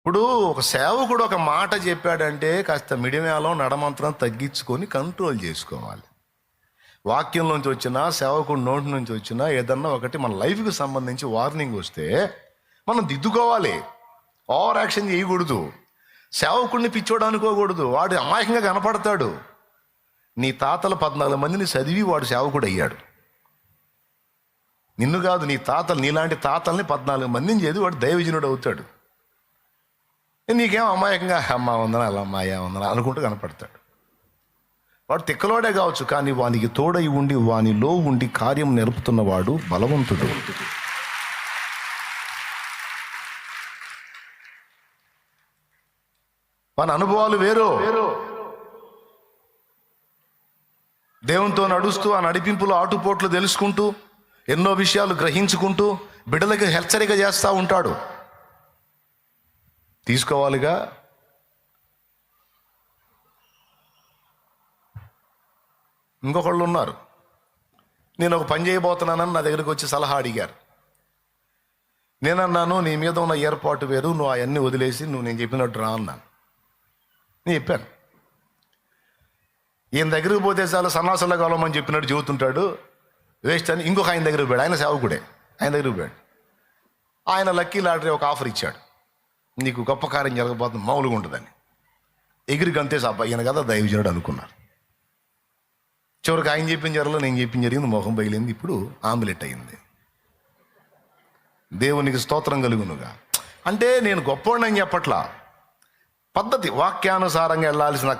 ఇప్పుడు ఒక సేవకుడు ఒక మాట చెప్పాడంటే కాస్త మిడిమేళం నడమంత్రం తగ్గించుకొని కంట్రోల్ చేసుకోవాలి. వాక్యంలోంచి వచ్చినా సేవకుడు నోటి నుంచి వచ్చినా ఏదన్నా ఒకటి మన లైఫ్కి సంబంధించి వార్నింగ్ వస్తే మనం దిద్దుకోవాలి. ఓవర్ యాక్షన్ చేయకూడదు. సేవకుడిని పిచ్చోడు అనుకోకూడదు. వాడు అమాయకంగా కనపడతాడు. నీ తాతలు 14 మందిని చదివి వాడు సేవకుడు అయ్యాడు. నిన్ను కాదు, నీ తాతలు, నీలాంటి తాతల్ని 14 మందిని చదివి వాడు దైవజనుడు అవుతాడు. నీకేం అమాయకంగా అమ్మ వందన అలా అమ్మాయ వందన అనుకుంటూ కనపడతాడు. వాడు తిక్కలోడే కావచ్చు, కానీ వానికి తోడై ఉండి వానిలో ఉండి కార్యం నేర్పుతున్నవాడు బలవంతుడు. వాని అనుభవాలు వేరు. దేవునితో నడుస్తూ ఆ నడిపింపులో ఆటుపోట్లు తెలుసుకుంటూ ఎన్నో విషయాలు గ్రహించుకుంటూ బిడ్డలకి హెచ్చరిక చేస్తూ ఉంటాడు. తీసుకోవాలిగా. ఇంకొకళ్ళు ఉన్నారు, నేను ఒక పని చేయబోతున్నానని నా దగ్గరికి వచ్చి సలహా అడిగారు. నేనన్నాను, నీ మీద ఉన్న ఏర్పాటు వేరు, నువ్వు అవన్నీ వదిలేసి నువ్వు నేను చెప్పినట్టు రా అన్నాను. నేను చెప్పాను, ఈయన దగ్గరికి పోతే చాలా సన్నాసంలో కావాలని చెప్పినట్టు చెబుతుంటాడు, వేస్ట్ అని. ఇంకొక ఆయన దగ్గరికి పోయాడు, ఆయన సేవకుడే, ఆయన దగ్గరికి పోయాడు. ఆయన లక్కీ లాటరీ ఒక ఆఫర్ ఇచ్చాడు, నీకు గొప్ప కార్యం జరగబోతుంది, మామూలుగా ఉంటుందని. ఎగిరి గంతేసి అబ్బాయి ఈయన కదా దైవజనుడు అనుకున్నారు. చివరికి ఆయన చెప్పిన జరగలో నేను చెప్పిన జరిగింది, మొహం బయలింది, ఇప్పుడు ఆమ్లెట్ అయింది. దేవునికి స్తోత్రం కలుగునుగా. అంటే నేను గొప్పవాడిని అని చెప్పట్లా, పద్ధతి వాక్యానుసారంగా వెళ్ళాల్సిన